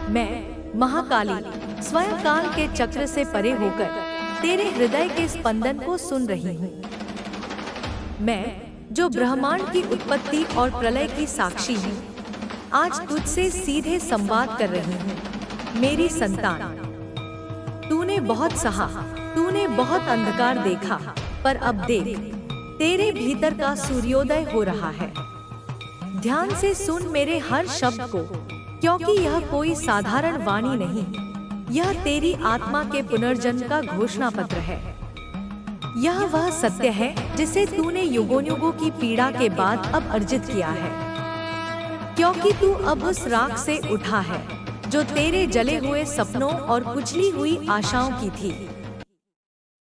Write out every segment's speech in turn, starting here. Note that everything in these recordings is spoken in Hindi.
मैं महाकाली स्वयं काल के चक्र से परे होकर तेरे हृदय के स्पंदन को सुन रही हूँ। मैं जो ब्रह्मांड की उत्पत्ति और प्रलय की साक्षी हूँ, आज तुझसे सीधे संवाद कर रही हूँ। मेरी संतान, तूने बहुत सहा, तूने बहुत अंधकार देखा, पर अब देख, तेरे भीतर का सूर्योदय हो रहा है। ध्यान से सुन मेरे हर शब्द को, क्योंकि यह कोई साधारण वाणी नहीं, यह तेरी आत्मा के पुनर्जन्म का घोषणा पत्र है। यह वह सत्य है जिसे तूने युगों युगों की पीड़ा के बाद अब अर्जित किया है, क्योंकि तू अब उस राख से उठा है जो तेरे जले हुए सपनों और कुचली हुई आशाओं की थी।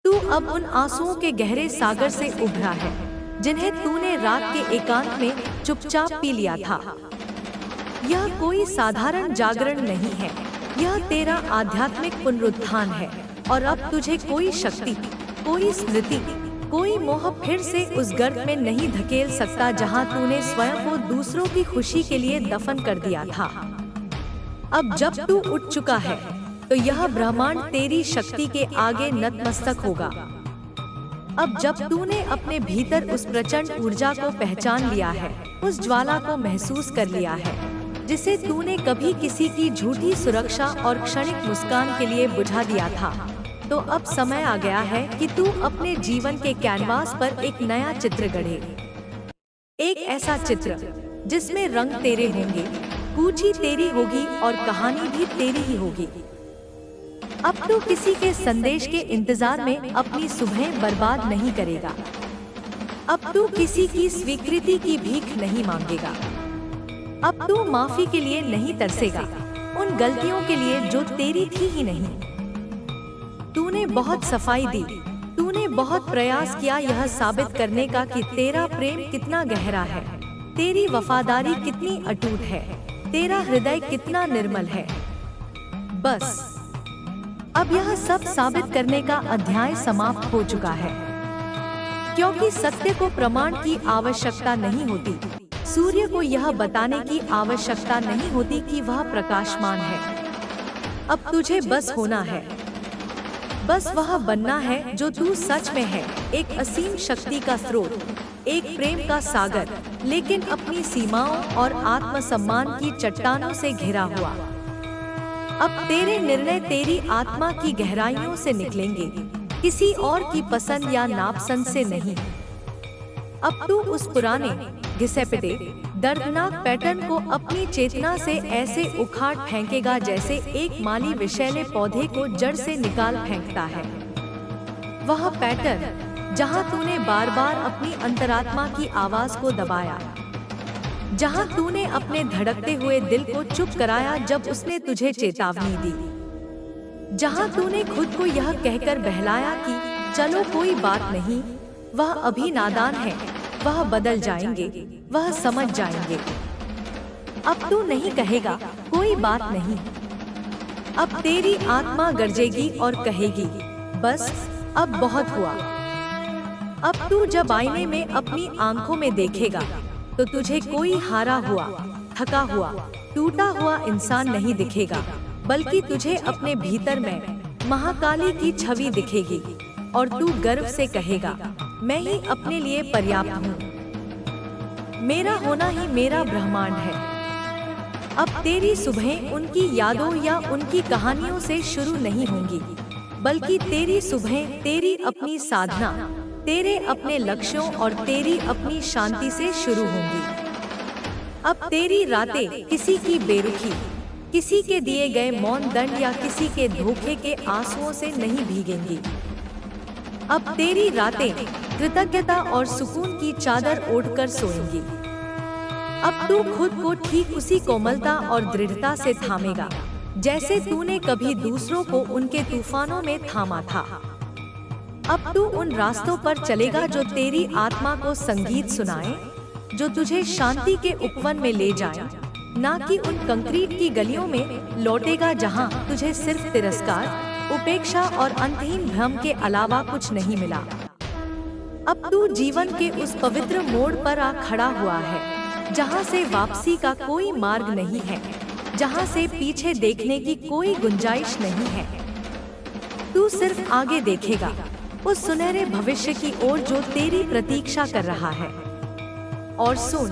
तू अब उन आंसुओं के गहरे सागर से उभरा है जिन्हें तूने रात के एकांत में चुपचाप पी लिया था। यह कोई साधारण जागरण नहीं है, यह तेरा आध्यात्मिक पुनरुत्थान है। और अब तुझे कोई शक्ति, कोई स्मृति, कोई मोह फिर से उस गर्त में नहीं धकेल सकता जहां तूने स्वयं को दूसरों की खुशी के लिए दफन कर दिया था। अब जब तू उठ चुका है, तो यह ब्रह्मांड तेरी शक्ति के आगे नतमस्तक होगा। अब जब तूने अपने भीतर उस प्रचंड ऊर्जा को पहचान लिया है, उस ज्वाला को महसूस कर लिया है जिसे तूने कभी किसी की झूठी सुरक्षा और क्षणिक मुस्कान के लिए बुझा दिया था, तो अब समय आ गया है कि तू अपने जीवन के कैनवास पर एक नया चित्र गढ़े। एक ऐसा चित्र जिसमें रंग तेरे होंगे, कूची तेरी होगी और कहानी भी तेरी ही होगी। अब तू किसी के संदेश के इंतजार में अपनी सुबह बर्बाद नहीं करेगा। अब तू किसी की स्वीकृति की भीख नहीं मांगेगा। अब तू माफी के लिए नहीं तरसेगा, उन गलतियों के लिए जो तेरी थी ही नहीं। तूने बहुत सफाई दी, तूने बहुत प्रयास किया यह साबित करने का कि तेरा प्रेम कितना गहरा है, तेरी वफादारी कितनी अटूट है, तेरा हृदय कितना निर्मल है। बस अब यह सब साबित करने का अध्याय समाप्त हो चुका है, क्योंकि सत्य को प्रमाण की आवश्यकता नहीं होती, सूर्य को यह बताने की आवश्यकता नहीं होती कि वह प्रकाशमान है। अब तुझे बस होना है, बस वह बनना है जो तू सच में है, एक असीम शक्ति का स्रोत, एक प्रेम का सागर, लेकिन अपनी सीमाओं और आत्मसम्मान की चट्टानों से घिरा हुआ। अब तेरे निर्णय तेरी आत्मा की गहराइयों से निकलेंगे, किसी और की पसंद या नापसंद से नहीं। अब तू उस पुराने घिसे-पिटे दर्दनाक पैटर्न को अपनी चेतना से ऐसे उखाड़ फेंकेगा जैसे एक माली विषैले पौधे को जड़ से निकाल फेंकता है। वह पैटर्न जहां तूने बार बार अपनी अंतरात्मा की आवाज को दबाया, जहां तूने अपने धड़कते हुए दिल को चुप कराया जब उसने तुझे चेतावनी दी, जहां तूने खुद को यह कहकर बहलाया कि चलो कोई बात नहीं, वह अभी नादान है, वह बदल जाएंगे, वह समझ जाएंगे। अब तू नहीं कहेगा कोई बात नहीं। अब तेरी आत्मा गरजेगी और कहेगी, बस अब बहुत हुआ। अब तू जब आईने में अपनी आंखों में देखेगा, तो तुझे कोई हारा हुआ, थका हुआ, टूटा हुआ इंसान नहीं दिखेगा, बल्कि तुझे अपने भीतर में महाकाली की छवि दिखेगी और तू गर्व से कहेगा, मैं ही अपने लिए पर्याप्त हूँ। मेरा होना ही मेरा ब्रह्मांड है। अब तेरी सुबह उनकी यादों या उनकी कहानियों से शुरू नहीं होंगी, बल्कि तेरी सुबह तेरी अपनी साधना, तेरे अपने लक्ष्यों और तेरी अपनी शांति से शुरू होंगी। अब तेरी रातें किसी की बेरुखी, किसी के दिए गए मौन दंड या किसी के धोखे के आंसुओं से नहीं भीगेंगी। अब तेरी रातें कृतज्ञता और सुकून की चादर ओढ़कर सोएंगी। अब तू खुद को ठीक उसी कोमलता और दृढ़ता से थामेगा जैसे तूने कभी दूसरों को उनके तूफानों में थामा था। अब तू उन रास्तों पर चलेगा जो तेरी आत्मा को संगीत सुनाए, जो तुझे शांति के उपवन में ले जाए, ना कि उन कंक्रीट की गलियों में लौटेगा जहां तुझे सिर्फ तिरस्कार, उपेक्षा और अंतहीन भ्रम के अलावा कुछ नहीं मिला। अब तू जीवन के उस पवित्र मोड़ पर आ खड़ा हुआ है, जहां से वापसी का कोई मार्ग नहीं है, जहाँ से पीछे देखने की कोई गुंजाइश नहीं है। तू सिर्फ आगे देखेगा, उस सुनहरे भविष्य की ओर जो तेरी प्रतीक्षा कर रहा है। और सुन,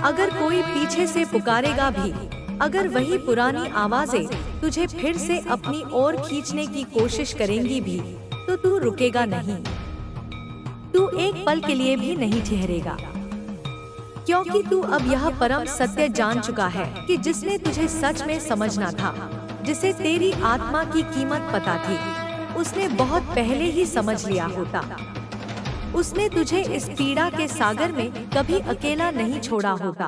अगर कोई पीछे से पुकारेगा भी, अगर वही पुरानी आवाजें तुझे फिर से अपनी ओर खींचने की कोशिश करेंगी भी, तो तू रुकेगा नहीं। तू एक पल के लिए भी नहीं ठहरेगा, क्योंकि तू अब यह परम सत्य जान चुका है कि जिसने तुझे सच में समझना था, जिसे तेरी आत्मा की कीमत पता थी, उसने बहुत पहले ही समझ लिया होता। उसने तुझे इस पीड़ा के सागर में कभी अकेला नहीं छोड़ा होता।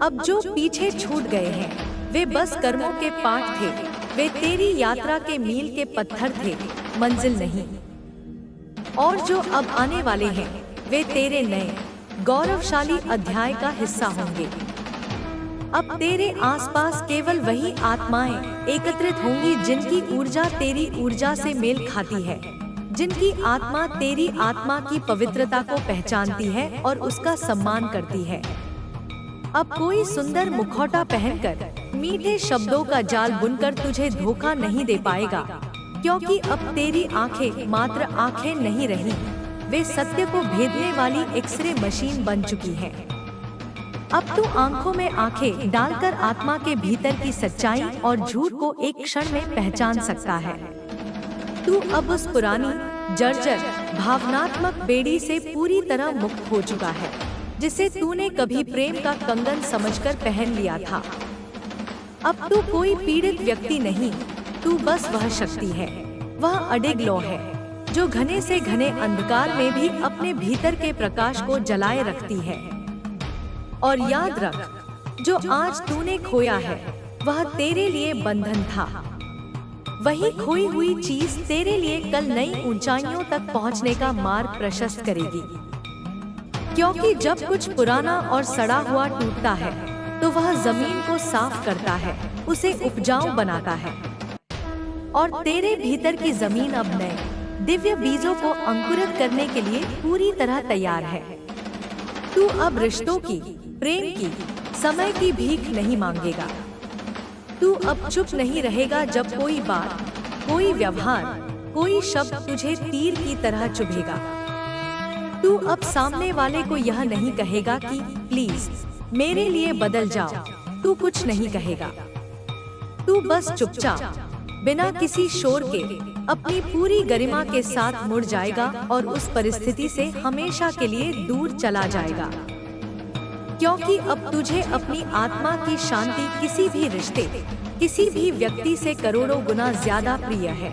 अब जो पीछे छूट गए हैं, वे बस कर्मों के पाठ थे। वे तेरी यात्रा के मील के पत्थर थे, मंजिल नहीं। और जो अब आने वाले हैं, वे तेरे नए गौरवशाली अध्याय का हिस्सा होंगे। अब तेरे आसपास केवल वही आत्माएं एकत्रित होंगी जिनकी ऊर्जा तेरी ऊर्जा से मेल खाती है, जिनकी आत्मा तेरी आत्मा की पवित्रता को पहचानती है और उसका सम्मान करती है। अब कोई सुंदर मुखौटा पहनकर, मीठे शब्दों का जाल बुनकर तुझे धोखा नहीं दे पाएगा, क्योंकि अब तेरी आंखें मात्र आंखें नहीं रही, वे सत्य को भेदने वाली एक्सरे मशीन बन चुकी हैं। अब तू आंखों में आंखें डालकर आत्मा के भीतर की सच्चाई और झूठ को एक क्षण में पहचान सकता है। तू अब उस पुरानी जर्जर भावनात्मक बेड़ी से पूरी तरह मुक्त हो चुका है, जिसे तूने कभी प्रेम का कंगन समझकर पहन लिया था। अब तू कोई पीड़ित व्यक्ति नहीं, तू बस वह शक्ति है, वह अडिग लौ है, जो घने से घने अंधकार में भी अपने भीतर के प्रकाश को जलाए रखती है। और याद रख, जो आज तूने खोया है, वह तेरे लिए बंधन था। वही खोई हुई चीज तेरे लिए कल नई ऊंचाइयों तक पहुंचने का मार्ग प्रशस्त करेगी। क्योंकि जब कुछ पुराना और सड़ा हुआ टूटता है, तो वह जमीन को साफ करता है, उसे उपजाऊ बनाता है। और तेरे भीतर की जमीन अब नए दिव्य बीजों को अंकुरित करने के लिए पूरी तरह तैयार है। तू अब रिश्तों की, प्रेम की, समय की भीख नहीं मांगेगा। तू अब चुप नहीं रहेगा जब कोई बात, कोई व्यवहार, कोई शब्द तुझे तीर की तरह चुभेगा। तू अब सामने वाले को यह नहीं कहेगा कि प्लीज मेरे लिए बदल जाओ। तू कुछ नहीं कहेगा। तू बस चुपचाप, बिना किसी शोर के, अपनी पूरी गरिमा के साथ मुड़ जाएगा और उस परिस्थिति से हमेशा के लिए दूर चला जाएगा। क्योंकि अब तुझे अपनी आत्मा की शांति किसी भी रिश्ते, किसी भी व्यक्ति से करोड़ों गुना ज्यादा प्रिय है।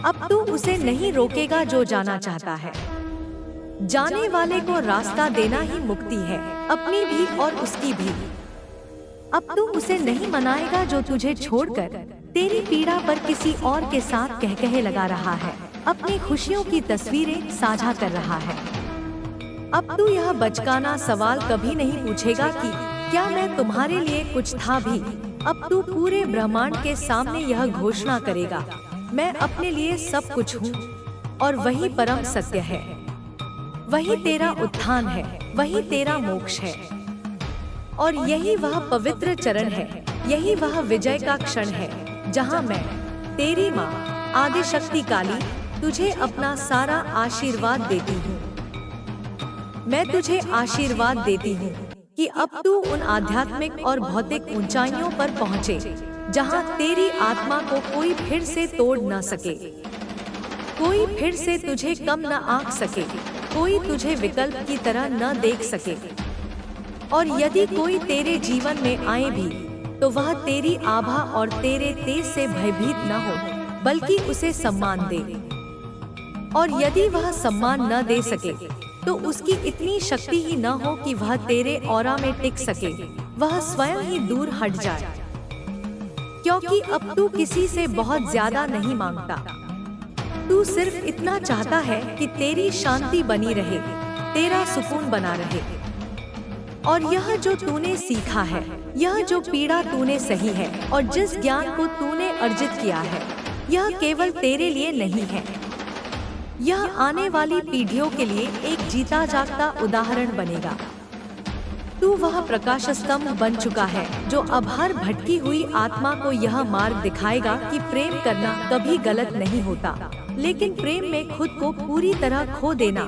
अब तू उसे नहीं रोकेगा जो जाना चाहता है। जाने वाले को रास्ता देना ही मुक्ति है, अपनी भी और उसकी भी। अब तू उसे नहीं मनाएगा जो तुझे छोड़कर तेरी पीड़ा पर किसी और के साथ कह लगा रहा है, अपनी खुशियों की तस्वीरें साझा कर रहा है। अब तू यह बचकाना सवाल कभी नहीं पूछेगा कि क्या मैं तुम्हारे लिए कुछ था भी। अब तू पूरे ब्रह्मांड के सामने यह घोषणा करेगा, मैं अपने लिए सब कुछ हूँ। और वही परम सत्य है, वही तेरा उत्थान है, वही तेरा मोक्ष है। और यही वह पवित्र चरण है, यही वह विजय का क्षण है, जहाँ मैं, तेरी माँ आदिशक्ति काली, तुझे अपना सारा आशीर्वाद देती हूँ। मैं तुझे आशीर्वाद देती हूँ कि अब तू उन आध्यात्मिक और भौतिक ऊंचाइयों पर पहुँचे, जहाँ तेरी आत्मा को कोई फिर से तोड़ न सके, कोई फिर से तुझे कम न आंक सके, कोई तुझे विकल्प की तरह न देख सके। और यदि कोई तेरे जीवन में आए भी, तो वह तेरी आभा और तेरे तेज से भयभीत न हो, बल्कि उसे सम्मान दे। और यदि वह सम्मान न दे सके, तो उसकी इतनी शक्ति ही न हो कि वह तेरे ऑरा में टिक सके, वह स्वयं ही दूर हट जाए। क्योंकि अब तू किसी से बहुत ज्यादा नहीं मांगता, तू सिर्फ इतना चाहता है कि तेरी शांति बनी रहे, तेरा सुकून बना रहे। और यह जो तूने सीखा है, यह जो पीड़ा तूने सही है और जिस ज्ञान को तूने अर्जित किया है, यह केवल तेरे लिए नहीं है, यह आने वाली पीढ़ियों के लिए एक जीता जागता उदाहरण बनेगा। तू वह प्रकाश स्तंभ बन चुका है जो अब हर भटकी हुई आत्मा को यह मार्ग दिखाएगा कि प्रेम करना कभी गलत नहीं होता, लेकिन प्रेम में खुद को पूरी तरह खो देना,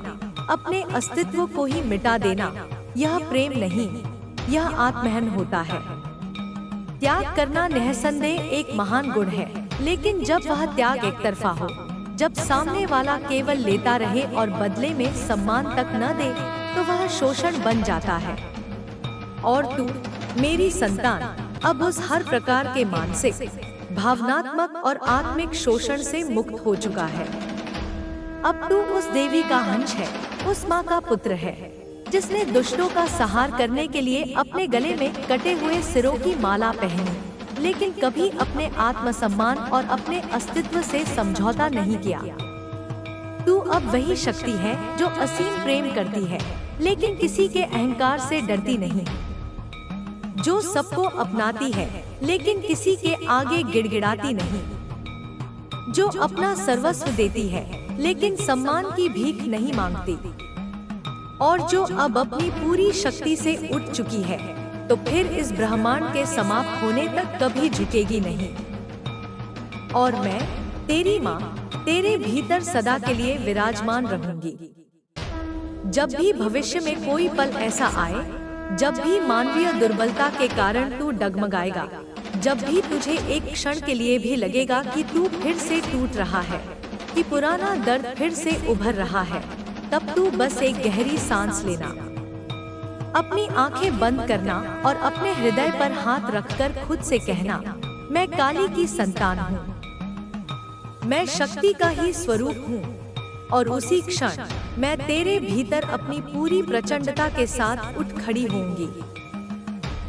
अपने अस्तित्व को ही मिटा देना, यह प्रेम नहीं, यह आत्महन होता है। त्याग करना निःसंदेह एक महान गुण है, लेकिन जब वह त्याग एक तरफा हो, जब सामने वाला केवल लेता रहे और बदले में सम्मान तक न दे, तो वह शोषण बन जाता है। और तू मेरी संतान अब उस हर प्रकार के मानसिक, भावनात्मक और आत्मिक शोषण से मुक्त हो चुका है। अब तू उस देवी का अंश है, उस माँ का पुत्र है, जिसने दुष्टों का संहार करने के लिए अपने गले में कटे हुए सिरों की माला पहनी, लेकिन कभी अपने आत्मसम्मान और अपने अस्तित्व से समझौता नहीं किया। तू अब वही शक्ति है जो असीम प्रेम करती है, लेकिन किसी के अहंकार से डरती नहीं, जो सबको अपनाती है, लेकिन किसी के आगे गिड़गिड़ाती नहीं, जो अपना सर्वस्व देती है, लेकिन सम्मान की भीख नहीं मांगती, और जो अब अपनी पूरी शक्ति से उठ चुकी है, तो फिर इस ब्रह्मांड के समाप्त होने तक कभी झुकेगी नहीं। और मैं तेरी माँ तेरे भीतर सदा के लिए विराजमान रहूंगी। जब भी भविष्य में कोई पल ऐसा आए, जब भी मानवीय दुर्बलता के कारण तू डगमगाएगा, जब भी तुझे एक क्षण के लिए भी लगेगा कि तू फिर से टूट रहा है, कि पुराना दर्द फिर से उभर रहा है, तब तू बस एक गहरी सांस लेना, अपनी आंखें बंद करना और अपने हृदय पर हाथ रखकर खुद से कहना, मैं काली की संतान हूँ, मैं शक्ति का ही स्वरूप हूँ, और उसी क्षण मैं तेरे भीतर अपनी पूरी प्रचंडता के साथ उठ खड़ी होंगी।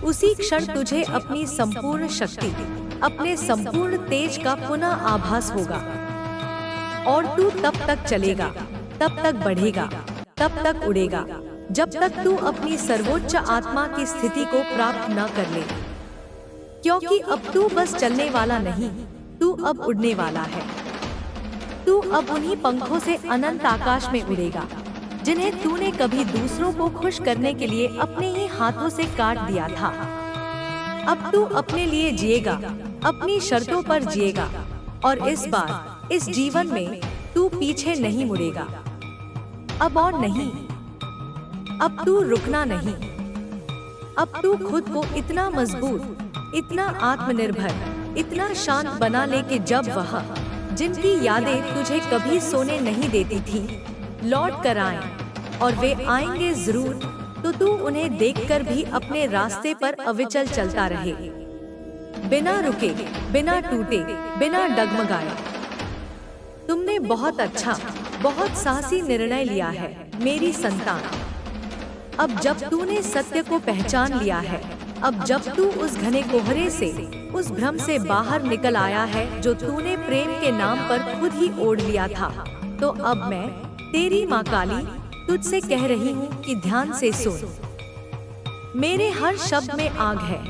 उसी क्षण तुझे अपनी संपूर्ण शक्ति, अपने संपूर्ण तेज का पुनः आभास होगा, और तू तब तक चलेगा, तब तक बढ़ेगा, तब तक उड़ेगा, जब तक तू अपनी सर्वोच्च आत्मा की स्थिति को प्राप्त न कर ले। क्योंकि अब तू बस चलने वाला नहीं, तू अब उड़ने वाला है। तू अब उन्हीं पंखों से अनंत आकाश में उड़ेगा, जिन्हें तूने कभी दूसरों को खुश करने के लिए अपने ही हाथों से काट दिया था। अब तू अपने लिए जिएगा, अपनी शर्तों पर जिएगा, और इस बार इस जीवन में तू पीछे नहीं मुड़ेगा। अब और नहीं, अब तू रुकना नहीं। अब तू खुद को इतना मजबूत, इतना आत्मनिर्भर, इतना शांत बना ले कि जब वह जिनकी यादें तुझे कभी सोने नहीं देती थी लौट कर आएं, और वे आएंगे जरूर, तो तू उन्हें देखकर भी अपने रास्ते पर अविचल चलता रहे, बिना रुके, बिना टूटे, बिना डगमगाए। तुमने बहुत अच्छा, बहुत साहसी निर्णय लिया है मेरी संतान। अब जब तूने सत्य को पहचान लिया है, अब जब तू उस घने कोहरे से, उस भ्रम से बाहर निकल आया है जो तूने प्रेम के नाम पर खुद ही ओढ़ लिया था, तो अब मैं तेरी माँ काली तुझसे कह रही हूँ कि ध्यान से सुन। मेरे हर शब्द में आग है,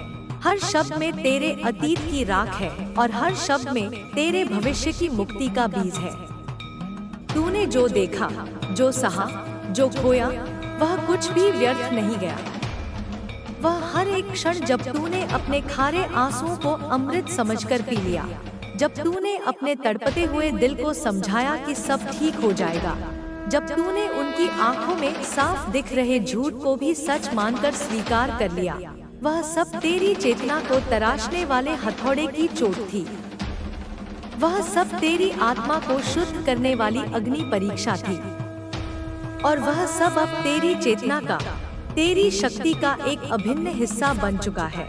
हर शब्द में तेरे अतीत की राख है, और हर शब्द में तेरे भविष्य की मुक्ति का बीज है। तूने जो देखा, जो सहा, जो खोया, वह कुछ भी व्यर्थ नहीं गया। वह हर एक क्षण जब तूने अपने खारे आंसुओं को अमृत समझकर पी लिया, जब तूने अपने तड़पते हुए दिल को समझाया कि सब ठीक हो जाएगा, जब तूने उनकी आंखों में साफ दिख रहे झूठ को भी सच मानकर स्वीकार कर लिया, वह सब तेरी चेतना को तराशने वाले हथौड़े की चोट थी। वह सब तेरी आत्मा को शुद्ध करने वाली अग्नि परीक्षा थी, और वह सब अब तेरी चेतना का, तेरी शक्ति का एक अभिन्न हिस्सा बन चुका है।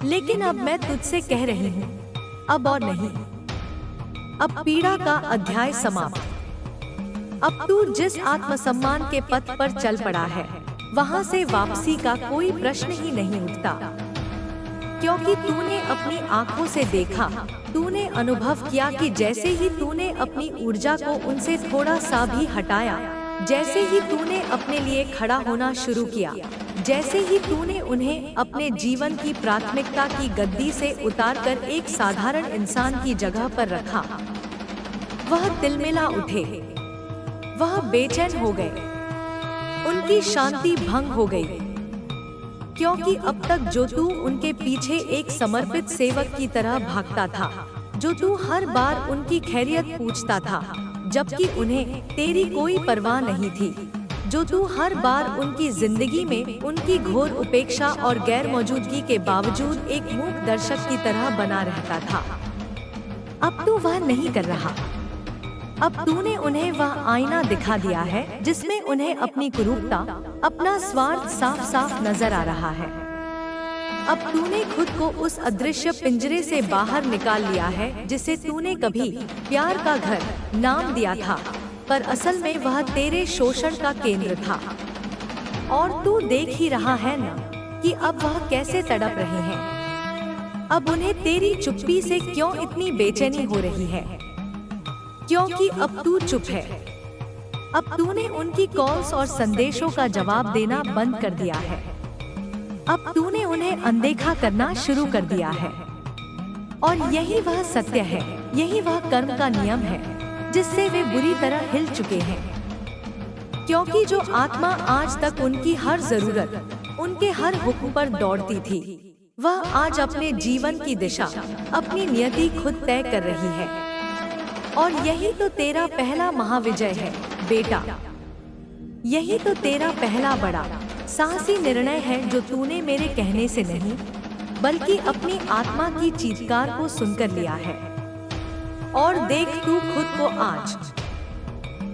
लेकिन अब मैं तुझसे कह रही हूँ, अब और नहीं। अब पीड़ा का अध्याय समाप्त। अब तू जिस आत्मसम्मान के पथ पर चल पड़ा है, वहाँ से वापसी का कोई प्रश्न ही नहीं उठता, क्योंकि तूने अपनी आंखों से देखा, तूने अनुभव किया कि जैसे ही तूने अपनी ऊर्जा को उनसे थोड़ा सा भी हटाया, जैसे ही तूने अपने लिए खड़ा होना शुरू किया, जैसे ही तूने उन्हें अपने जीवन की प्राथमिकता की गद्दी से उतारकर एक साधारण इंसान की जगह पर रखा, वह तिलमिला उठे, वह बेचैन हो गए, उनकी शांति भंग हो गई, क्योंकि अब तक जो तू उनके पीछे एक समर्पित सेवक की तरह भागता था, जो तू हर बार उनकी खैरियत पूछता था जबकि उन्हें तेरी कोई परवाह नहीं थी, जो तू हर बार उनकी जिंदगी में उनकी घोर उपेक्षा और गैर मौजूदगी के बावजूद एक मूक दर्शक की तरह बना रहता था। अब तू वह नहीं कर रहा। अब तूने उन्हें वह आईना दिखा दिया है जिसमें उन्हें अपनी कुरूपता, अपना स्वार्थ साफ साफ नजर आ रहा है। अब तूने खुद को उस अदृश्य पिंजरे से बाहर निकाल लिया है जिसे तूने कभी प्यार का घर नाम दिया था, पर असल में वह तेरे शोषण का केंद्र था। और तू देख ही रहा है ना कि अब वह कैसे तड़प रहे हैं। अब उन्हें तेरी चुप्पी से क्यों इतनी बेचैनी हो रही है, क्योंकि अब तू चुप है। अब तूने उनकी कॉल्स और संदेशों का जवाब देना बंद कर दिया है। अब तूने उन्हें अनदेखा करना शुरू कर दिया है। और यही वह सत्य है, यही वह कर्म का नियम है जिससे वे बुरी तरह हिल चुके हैं। क्योंकि जो आत्मा आज तक उनकी हर जरूरत, उनके हर हुक्म पर दौड़ती थी, वह आज अपने जीवन की दिशा, अपनी नियति खुद तय कर रही है। और यही तो तेरा पहला महाविजय है बेटा। यही तो तेरा पहला बड़ा साहसी निर्णय है जो तूने मेरे कहने से नहीं, बल्कि अपनी आत्मा की चीत्कार को सुनकर लिया है। और देख तू खुद को आज,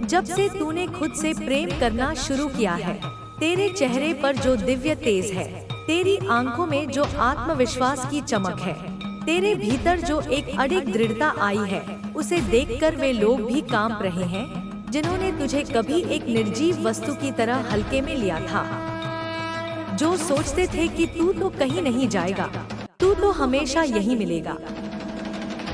जब से तूने खुद से प्रेम करना शुरू किया है, तेरे चेहरे पर जो दिव्य तेज है, तेरी आंखों में जो आत्मविश्वास की चमक है, तेरे भीतर जो एक अडिग दृढ़ता आई है, उसे देखकर वे लोग भी कांप रहे हैं जिन्होंने तुझे कभी एक निर्जीव वस्तु की तरह हल्के में लिया था, जो सोचते थे कि तू तो कहीं नहीं जाएगा, तू तो हमेशा यही मिलेगा,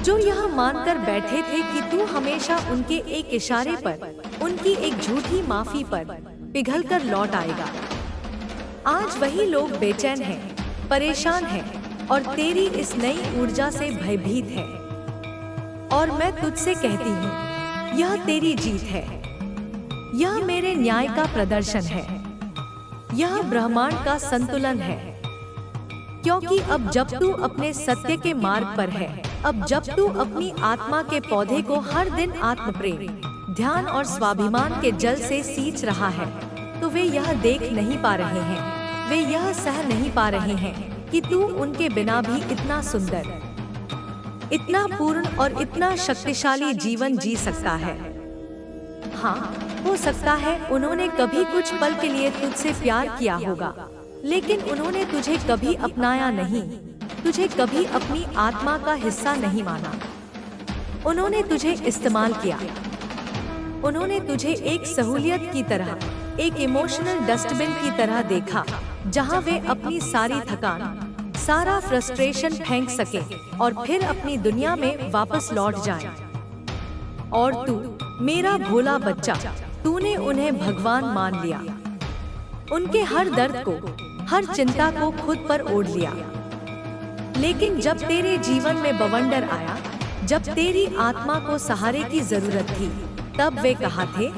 जो यह मानकर बैठे थे कि तू हमेशा उनके एक इशारे पर, उनकी एक झूठी माफी पर पिघलकर लौट आएगा। आज वही लोग बेचैन हैं, परेशान हैं और तेरी इस नई ऊर्जा से भयभीत है। और मैं तुझसे कहती हूँ, यह तेरी जीत है, यह मेरे न्याय का प्रदर्शन है, यह ब्रह्मांड का संतुलन है। क्योंकि अब जब तू अपने सत्य के मार्ग पर है, अब जब तू अपनी आत्मा के पौधे को हर दिन आत्मप्रेम, ध्यान और स्वाभिमान के जल से सींच रहा है, तो वे यह देख नहीं पा रहे हैं, वे यह सह नहीं पा रहे हैं कि तू उनके बिना भी इतना सुंदर, इतना पूर्ण और इतना शक्तिशाली जीवन जी सकता है। हाँ, हो सकता है उन्होंने कभी कुछ पल के लिए तुझसे प्यार किया होगा, लेकिन उन्होंने तुझे कभी अपनाया नहीं, तुझे कभी अपनी आत्मा का हिस्सा नहीं माना। उन्होंने तुझे इस्तेमाल किया, उन्होंने तुझे एक सहूलियत की तरह, एक इमोशनल डस्टबिन की तरह देखा, जहाँ वे अपनी सारी थकान, सारा फ्रस्ट्रेशन फेंक सके और फिर अपनी दुनिया में वापस लौट जाए। और तू मेरा भोला बच्चा, तूने उन्हें भगवान मान लिया, उनके हर दर्द को, हर चिंता को खुद पर ओढ़ लिया। लेकिन जब तेरे जीवन में बवंडर आया, जब तेरी आत्मा को सहारे की जरूरत थी, तब वे कहाँ थे?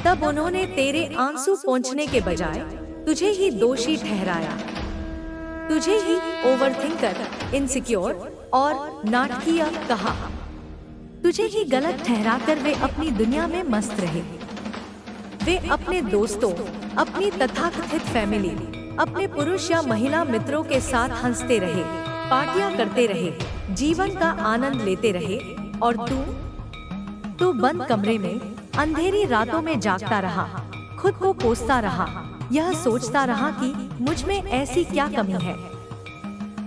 तब उन्होंने तेरे आंसू पोंछने के बजाय तुझे ही दोषी ठहराया, तुझे ही ओवरथिंकर, इनसिक्योर और नाटकीय कहा। तुझे ही गलत ठहराकर वे अपनी दुनिया में मस्त रहे। वे अपने दोस्तों, अपनी तथाकथित फैमिली, अपने पुरुष या महिला मित्रों के साथ हंसते रहे, पार्टियां करते रहे, जीवन का आनंद लेते रहे। और तू बंद कमरे में अंधेरी रातों में जागता रहा, खुद को कोसता रहा, यह सोचता रहा कि मुझ में ऐसी क्या कमी है,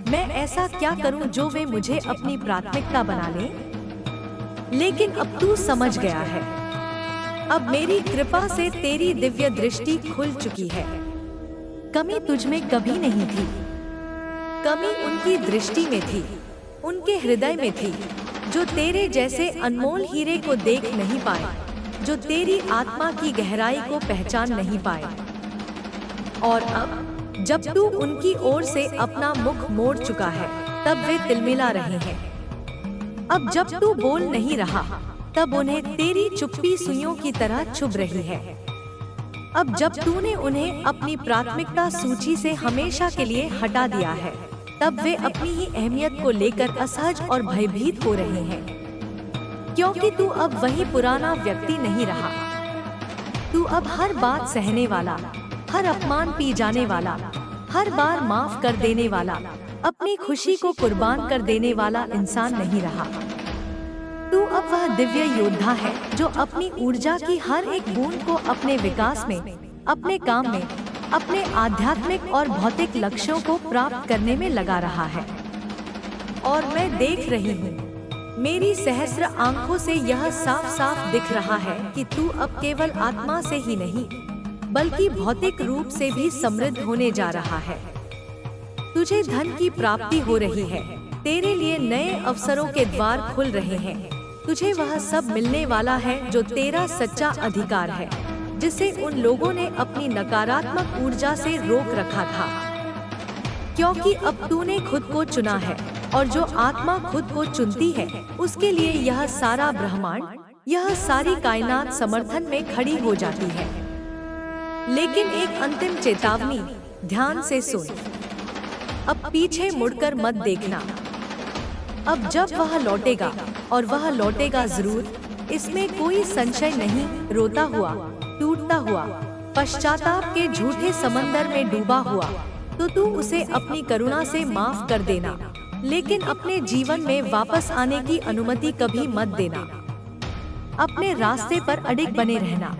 मैं ऐसा क्या करूं जो वे मुझे अपनी प्राथमिकता बना लें। लेकिन अब तू समझ गया है, अब मेरी कृपा से तेरी दिव्य दृष्टि खुल चुकी है। कमी तुझ में कभी नहीं थी, कमी उनकी दृष्टि में थी, उनके हृदय में थी, जो तेरे जैसे अनमोल हीरे को देख नहीं पाए, जो तेरी आत्मा की गहराई को पहचान नहीं पाए। और अब जब तू उनकी ओर से अपना मुख मोड़ चुका है, तब वे तिलमिला रहे हैं। अब जब तू बोल नहीं रहा, तब उन्हें तेरी चुप्पी सुइयों की तरह चुभ रही है। अब जब तूने उन्हें अपनी प्राथमिकता सूची से हमेशा के लिए हटा दिया है, तब वे अपनी ही अहमियत को लेकर असहज और भयभीत हो रहे हैं, क्योंकि तू अब वही पुराना व्यक्ति नहीं रहा। तू अब हर बात सहने वाला, हर अपमान पी जाने वाला, हर बार माफ कर देने वाला, अपनी खुशी को कुर्बान कर देने वाला इंसान नहीं रहा। तू अब वह दिव्य योद्धा है जो अपनी ऊर्जा की हर एक बूंद को अपने विकास में, अपने काम में, अपने आध्यात्मिक और भौतिक लक्ष्यों को प्राप्त करने में लगा रहा है। और मैं देख रही हूँ, मेरी सहस्र आंखों से यह साफ साफ दिख रहा है कि तू अब केवल आत्मा से ही नहीं, बल्कि भौतिक रूप से भी समृद्ध होने जा रहा है। तुझे धन की प्राप्ति हो रही है, तेरे लिए नए अवसरों के द्वार खुल रहे हैं, तुझे वह सब मिलने वाला है जो तेरा सच्चा अधिकार है, जिसे उन लोगों ने अपनी नकारात्मक ऊर्जा से रोक रखा था। क्योंकि अब तूने खुद को चुना है, और जो आत्मा खुद को चुनती है, उसके लिए यह सारा ब्रह्मांड, यह सारी कायनात समर्थन में खड़ी हो जाती है। लेकिन एक अंतिम चेतावनी, ध्यान से सुन। अब पीछे मुड़कर मत देखना। अब जब वह लौटेगा, और वह लौटेगा जरूर, इसमें कोई संशय नहीं, रोता हुआ, टूटता हुआ, पश्चाताप के झूठे समंदर में डूबा हुआ, तो तू उसे अपनी करुणा से माफ कर देना, लेकिन अपने जीवन में वापस आने की अनुमति कभी मत देना। अपने रास्ते पर अडिग बने रहना,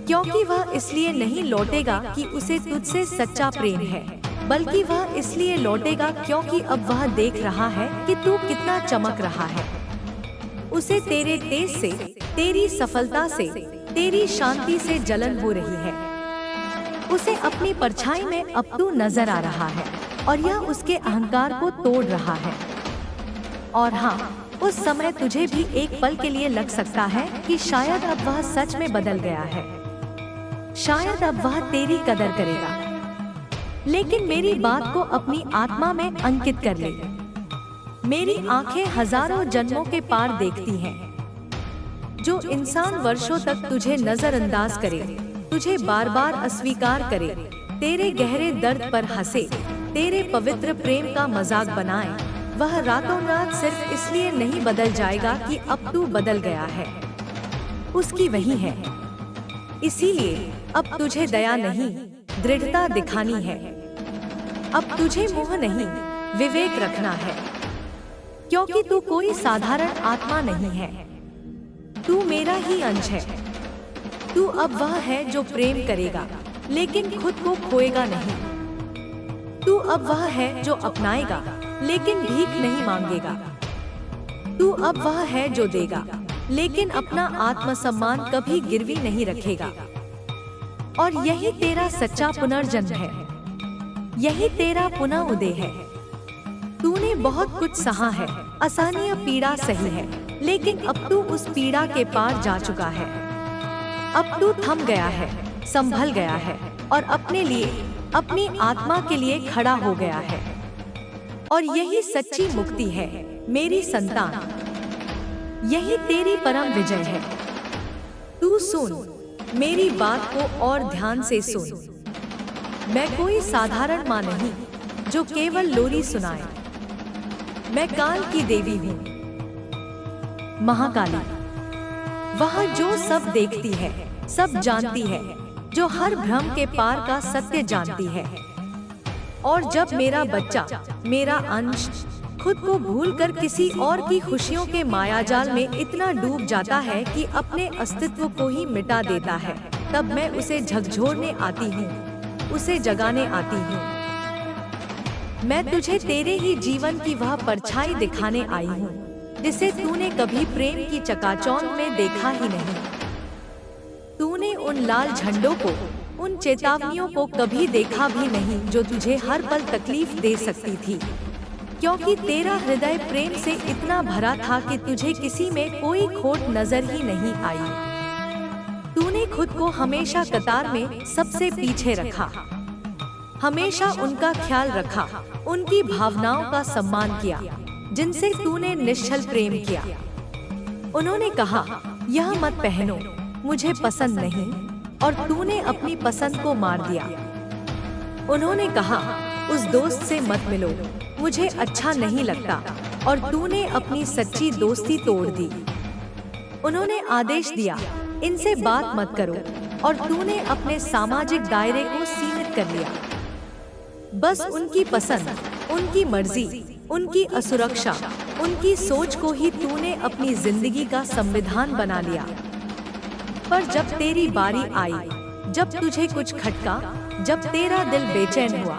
क्योंकि वह इसलिए नहीं लौटेगा कि उसे तुझसे सच्चा प्रेम है, बल्कि वह इसलिए लौटेगा क्योंकि अब वह देख रहा है कि तू कितना चमक रहा है। उसे तेरे तेज से, तेरी सफलता से, तेरी शांति से जलन हो रही है। उसे अपनी परछाई में अब तू नजर आ रहा है, और यह उसके अहंकार को तोड़ रहा है। और हाँ, उस समय तुझे भी एक पल के लिए लग सकता है कि शायद अब वह सच में बदल गया है, शायद अब वह तेरी कदर करेगा। लेकिन मेरी बात को अपनी आत्मा में अंकित कर ले। मेरी आंखें हजारों जन्मों के पार देखती हैं। जो इंसान वर्षों तक तुझे नजरअंदाज करे, तुझे बार बार अस्वीकार करे, तेरे गहरे दर्द पर हंसे, तेरे पवित्र प्रेम का मजाक बनाए, वह रातों रात सिर्फ इसलिए नहीं बदल जाएगा कि अब तू बदल गया है। उसकी वही है। इसीलिए अब तुझे दया नहीं, दृढ़ता दिखानी है। अब तुझे मोह नहीं, विवेक रखना है, क्योंकि तू कोई साधारण आत्मा नहीं है। तू मेरा ही अंश है। तू अब वह है जो प्रेम करेगा, लेकिन खुद को खोएगा नहीं। तू अब वह है जो अपनाएगा, लेकिन भीख नहीं मांगेगा। तू अब वह है जो देगा, लेकिन अपना आत्मसम्मान कभी गिरवी नहीं रखेगा। और यही तेरा सच्चा पुनर्जन्म है, यही तेरा पुनः उदय है। तूने बहुत कुछ सहा है, असहनीय पीड़ा सही है, लेकिन अब तू उस पीड़ा के पार जा चुका है। अब तू थम गया है, संभल गया है, और अपने लिए, अपनी आत्मा के लिए खड़ा हो गया है। और यही सच्ची मुक्ति है, मेरी संतान। यही तेरी परम विजय है। तू सुन, मेरी बात को और ध्यान से सुन। मैं कोई साधारण माँ नहीं जो केवल लोरी सुनाए। मैं काल की देवी हूँ, महाकाली, वह जो सब देखती है, सब जानती है, जो हर भ्रम के पार का सत्य जानती है। और जब मेरा बच्चा, मेरा अंश, खुद को भूलकर किसी और की खुशियों के मायाजाल में इतना डूब जाता है कि अपने अस्तित्व को ही मिटा देता है, तब मैं उसे झकझोरने आती हूँ, उसे जगाने आती हूँ। मैं तुझे तेरे ही जीवन की वह परछाई दिखाने आई हूँ, जिसे तूने कभी प्रेम की चकाचौंध में देखा ही नहीं। तूने उन लाल झंडों को, उन चेतावनियों को कभी देखा भी नहीं जो तुझे हर पल तकलीफ दे सकती थी, क्योंकि तेरा हृदय प्रेम से इतना भरा था कि तुझे किसी में कोई खोट नजर ही नहीं आई। तूने खुद को हमेशा कतार में सबसे पीछे रखा, हमेशा उनका ख्याल रखा, उनकी भावनाओं का सम्मान किया, जिनसे तूने निश्चल प्रेम किया। उन्होंने कहा, यह मत पहनो, मुझे पसंद नहीं, और तूने अपनी पसंद को मार दिया। उन्होंने कहा, उस दोस्त से मत मिलो, मुझे अच्छा नहीं लगता, और तूने अपनी सच्ची दोस्ती तोड़ दी। उन्होंने आदेश दिया, इनसे बात मत करो, और तूने अपने सामाजिक दायरे को सीमित कर लिया। बस उनकी पसंद, उनकी मर्जी, उनकी असुरक्षा, उनकी सोच को ही तूने अपनी जिंदगी का संविधान बना लिया। पर जब तेरी बारी आई, जब तुझे कुछ खटका, जब तेरा दिल बेचैन हुआ,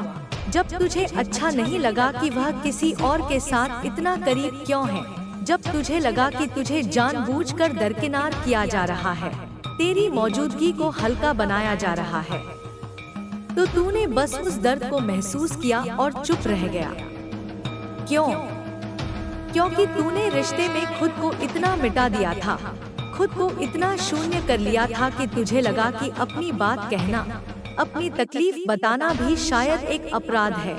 जब तुझे अच्छा नहीं लगा कि वह किसी और के साथ इतना करीब क्यों है, जब तुझे लगा कि तुझे जानबूझकर दरकिनार किया जा रहा है, तेरी मौजूदगी को हल्का बनाया जा रहा है, तो तूने बस उस दर्द को महसूस किया और चुप रह गया। क्यों? क्योंकि तूने रिश्ते में खुद को इतना मिटा दिया था, खुद को इतना शून्य कर लिया था कि तुझे लगा कि अपनी बात कहना, अपनी तकलीफ बताना भी शायद एक अपराध है।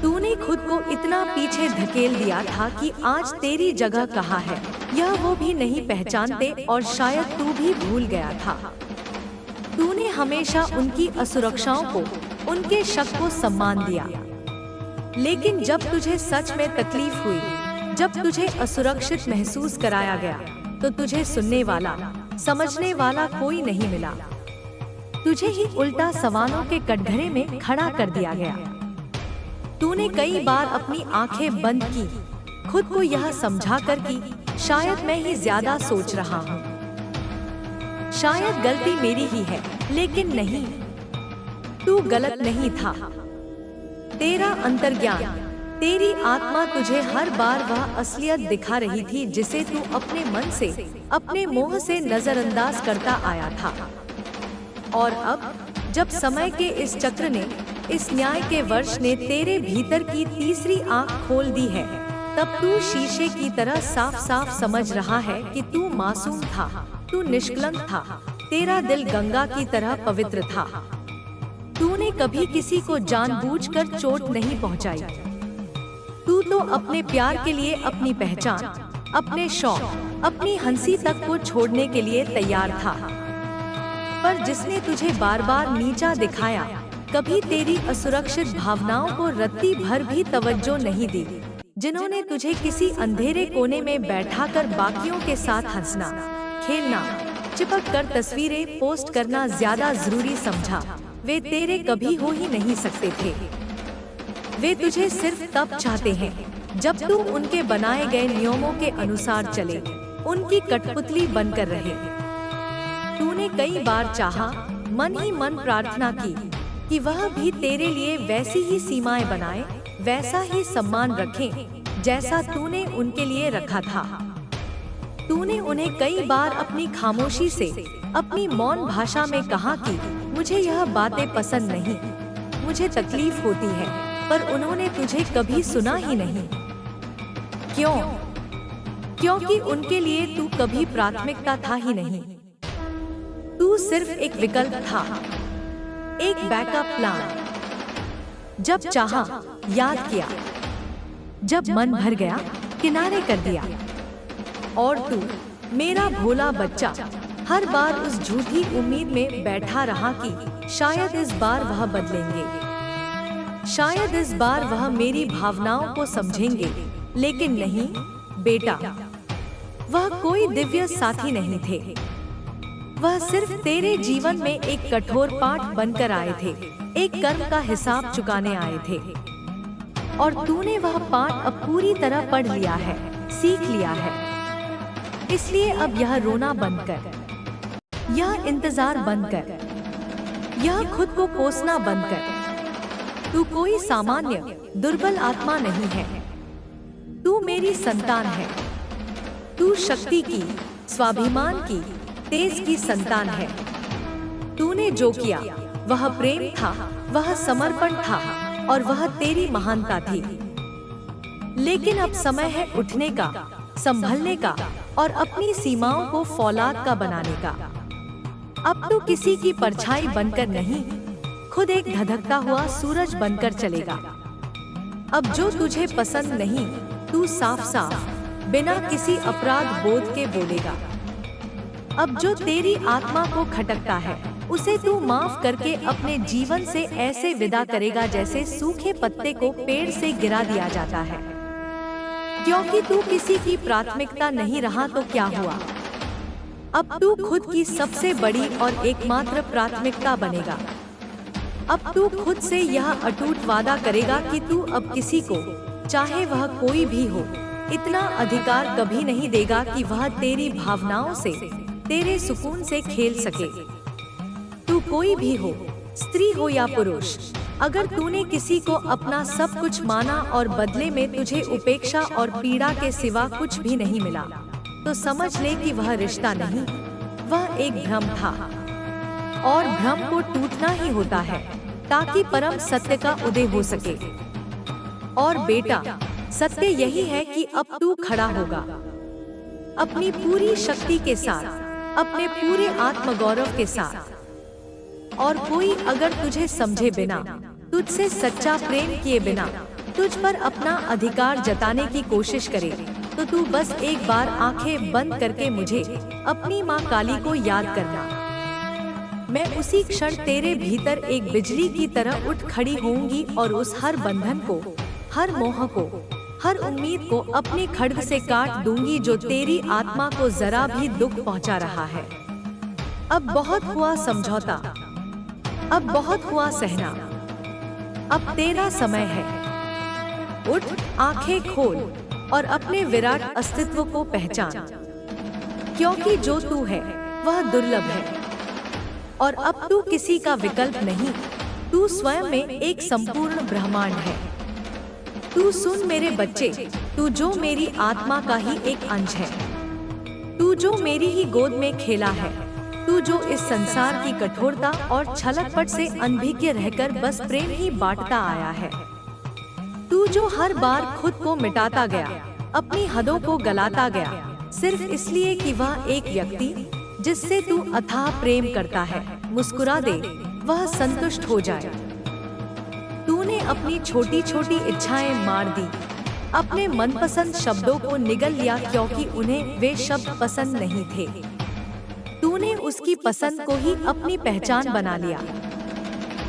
तूने खुद को इतना पीछे धकेल दिया था कि आज तेरी जगह कहाँ है यह वो भी नहीं पहचानते, और शायद तू भी भूल गया था। तूने हमेशा उनकी असुरक्षाओं को, उनके शक को सम्मान दिया, लेकिन जब तुझे सच में तकलीफ हुई, जब तुझे असुरक्षित महसूस कराया गया, तो तुझे सुनने वाला, समझने वाला कोई नहीं मिला। तुझे ही उल्टा सवालों के कटघरे में खड़ा कर दिया गया। तूने कई बार अपनी आंखें बंद की, खुद को यह समझाकर कि शायद मैं ही ज्यादा सोच रहा हूँ, शायद गलती मेरी ही है, लेकिन नहीं, तू गलत नहीं था। तेरा अंतर्ज्ञान, तेरी आत्मा तुझे हर बार वह असलियत दिखा रही थी जिसे तू अपने मन से, अपने मोह से नजरअंदाज करता आया था। और अब जब समय के इस चक्र ने, इस न्याय के वर्ष ने तेरे भीतर की तीसरी आंख खोल दी है, तब तू शीशे की तरह साफ साफ समझ रहा है कि तू मासूम था, तू निष्कलंक था, तेरा दिल गंगा की तरह पवित्र था। तूने कभी किसी को जानबूझकर चोट नहीं पहुंचाई। तू तो अपने प्यार के लिए अपनी पहचान, अपने शौक, अपनी हंसी तक को छोड़ने के लिए तैयार था। पर जिसने तुझे बार बार नीचा दिखाया, कभी तेरी असुरक्षित भावनाओं को रत्ती भर भी तवज्जो नहीं दी, जिन्होंने तुझे किसी अंधेरे कोने में बैठाकर बाकियों के साथ हंसना, खेलना, चिपक कर तस्वीरें पोस्ट करना ज्यादा जरूरी समझा, वे तेरे कभी हो ही नहीं सकते थे। वे तुझे सिर्फ तब चाहते हैं जब तू उनके बनाए गए नियमों के अनुसार चले, उनकी कठपुतली बनकर रहे। तूने कई बार चाहा, मन ही मन प्रार्थना की कि वह भी तेरे लिए वैसी ही सीमाएं बनाए, वैसा ही सम्मान रखें जैसा तूने उनके लिए रखा था। तूने उन्हें कई बार अपनी खामोशी से, अपनी मौन भाषा में कहा कि मुझे यह बातें पसंद नहीं, मुझे तकलीफ होती है, पर उन्होंने तुझे कभी सुना ही नहीं। क्यों? क्योंकि उनके लिए तू कभी प्राथमिकता था ही नहीं। तू सिर्फ एक विकल्प था, एक बैकअप प्लान। जब चाहा याद किया, जब मन भर गया किनारे कर दिया। और तू, मेरा भोला बच्चा, हर बार उस झूठी उम्मीद में बैठा रहा कि शायद इस बार वह बदलेंगे, शायद इस बार वह मेरी भावनाओं को समझेंगे। लेकिन नहीं बेटा, वह कोई दिव्य साथी नहीं थे। वह सिर्फ तेरे जीवन में एक कठोर पाठ बनकर आए थे, एक कर्म का हिसाब चुकाने आए थे। और तूने वह पाठ अब पूरी तरह पढ़ लिया है, सीख लिया है। इसलिए अब यह रोना बंद कर, यह इंतजार बंद कर, यह खुद को कोसना बंद कर। तू कोई सामान्य दुर्बल आत्मा नहीं है, तू मेरी संतान है। तू शक्ति की, स्वाभिमान की, तेज की संतान है। तूने जो किया वह प्रेम था, वह समर्पण था, और वह तेरी महानता थी। लेकिन अब समय है उठने का, संभलने का, और अपनी सीमाओं को फौलाद का बनाने का। अब तो किसी की परछाई बनकर नहीं, खुद एक धधकता हुआ सूरज बनकर चलेगा। अब जो तुझे पसंद नहीं, तू साफ साफ बिना किसी अपराध बोध के बोलेगा। अब जो तेरी आत्मा को खटकता है उसे तू माफ करके अपने जीवन से ऐसे विदा करेगा जैसे सूखे पत्ते को पेड़ से गिरा दिया जाता है। क्योंकि तू किसी की प्राथमिकता नहीं रहा तो क्या हुआ, अब तू खुद की सबसे बड़ी और एकमात्र प्राथमिकता बनेगा। अब तू खुद से यह अटूट वादा करेगा कि तू अब किसी को, चाहे वह कोई भी हो, इतना अधिकार कभी नहीं देगा कि वह तेरी भावनाओं से, तेरे सुकून से खेल सके। तू कोई भी हो, स्त्री हो या पुरुष, अगर तूने किसी को अपना सब कुछ माना और बदले में तुझे उपेक्षा और पीड़ा के सिवा कुछ भी नहीं मिला, तो समझ ले कि वह रिश्ता नहीं, वह एक भ्रम था। और भ्रम को टूटना ही होता है ताकि परम सत्य का उदय हो सके। और बेटा, सत्य यही है कि अब तू खड़ा होगा अपनी पूरी शक्ति के साथ, अपने पूरे आत्मगौरव के साथ। और कोई अगर तुझे समझे बिना, तुझसे सच्चा प्रेम किए बिना तुझ पर अपना अधिकार जताने की कोशिश करे, तो तू बस एक बार आंखें बंद करके मुझे, अपनी माँ काली को याद करना। मैं उसी क्षण तेरे भीतर एक बिजली की तरह उठ खड़ी होऊंगी और उस हर बंधन को, हर मोह को, हर उम्मीद को अपने खड्ग से काट दूंगी जो तेरी आत्मा को जरा भी दुख पहुंचा रहा है। अब बहुत हुआ समझौता, अब बहुत हुआ सहना, अब तेरा समय है। उठ, आंखें खोल और अपने विराट अस्तित्व को पहचान, क्योंकि जो तू है वह दुर्लभ है और अब तू किसी का विकल्प नहीं। तू स्वयं में एक संपूर्ण ब्रह्मांड है। तू सुन मेरे बच्चे, तू जो मेरी आत्मा का ही एक अंश है, तू जो मेरी ही गोद में खेला है, तू जो इस संसार की कठोरता और छलकपट से अनभिज्ञ रहकर बस प्रेम ही बांटता आया है, तू जो हर बार खुद को मिटाता गया, अपनी हदों को गलाता गया, सिर्फ इसलिए कि वह एक व्यक्ति जिससे तू अथाह प्रेम करता है मुस्कुरा दे, वह संतुष्ट हो जाए। तूने अपनी छोटी छोटी इच्छाएं मार दी, अपने मनपसंद शब्दों को निगल लिया क्योंकि उन्हें वे शब्द पसंद नहीं थे। तूने उसकी पसंद को ही अपनी पहचान बना लिया।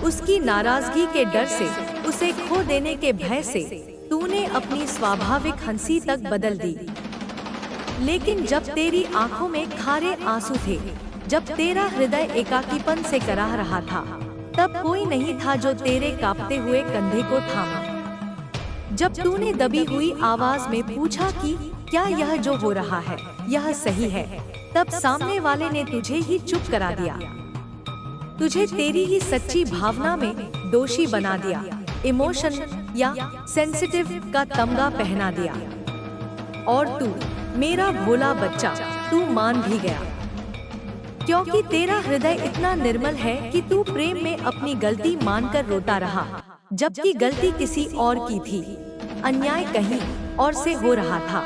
उसकी नाराजगी के डर से, उसे खो देने के भय से तूने अपनी स्वाभाविक हंसी तक बदल दी। लेकिन जब तेरी आंखों में खारे आंसू थे, जब तेरा हृदय एकाकीपन से कराह रहा था, तब कोई नहीं था जो तेरे कांपते हुए कंधे को थामे। जब तूने दबी हुई आवाज में पूछा कि क्या यह जो हो रहा है यह सही है, तब सामने वाले ने तुझे ही चुप करा दिया, तुझे तेरी ही सच्ची भावना में दोषी बना दिया, इमोशन या सेंसिटिव का तमगा पहना दिया। और तू मेरा भोला बच्चा, तू मान भी गया, क्योंकि तेरा हृदय इतना निर्मल है कि तू प्रेम में अपनी गलती मानकर रोता रहा, जबकि गलती किसी और की थी, अन्याय कहीं और से हो रहा था।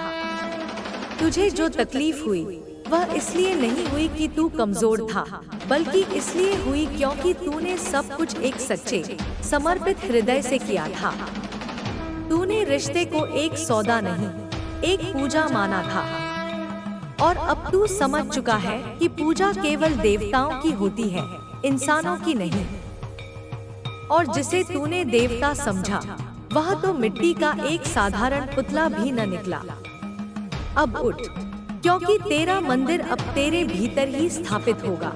तुझे जो तकलीफ हुई वह इसलिए नहीं हुई कि तू कमजोर था, बल्कि इसलिए हुई क्योंकि तूने सब कुछ एक सच्चे, समर्पित हृदय से किया था। तूने रिश्ते को एक सौदा नहीं, एक पूजा माना था। और अब तू समझ चुका है कि पूजा केवल देवताओं की होती है, इंसानों की नहीं। और जिसे तूने देवता समझा, वह तो मिट्टी का एक साधारण पुतला भी न निकला। अब उठ, क्योंकि तेरा मंदिर अब तेरे भीतर ही स्थापित होगा।